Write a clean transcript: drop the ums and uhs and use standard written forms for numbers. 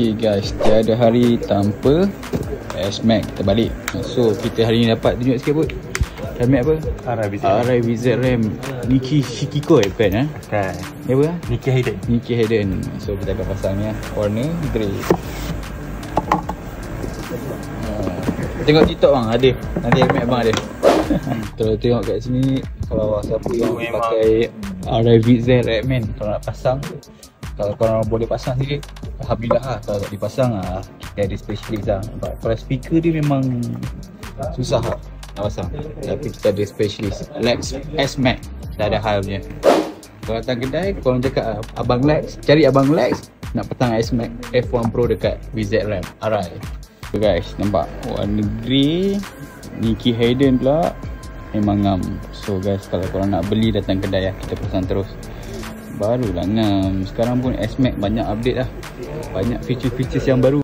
Okay guys, tiada hari tanpa S-Max. Kita balik. So kita hari ni dapat tunjuk sikit pun. RAM apa? RIVZ RAM Nikki Shikiko bukan Bukan. Ni apa? Nicky Hayden. So kita akan pasang ni warna grey. Tengok TikTok bang, ada. Nanti abang ada. Kalau tengok kat sini, kalau siapa yang pakai RIVZ RAM kalau nak pasang, kalau korang boleh pasang sikit, alhamdulillah lah. Kalau tak dipasang kita ada specialist lah. Kalau speaker dia memang susah lah nak pasang, tapi kita ada specialist Lex S-Max, dah ada hal punya. Kalau datang kedai, korang cakap Abang Lex, cari Abang Lex nak petang S-Max F1 Pro dekat VZ RAM RI. So guys, nampak warna grey Nikki Hayden pula memang ngam. So guys, kalau korang nak beli datang kedai lah, kita pasang terus. Barulah ngam. Sekarang pun S-Max banyak update lah, banyak feature-features yang baru.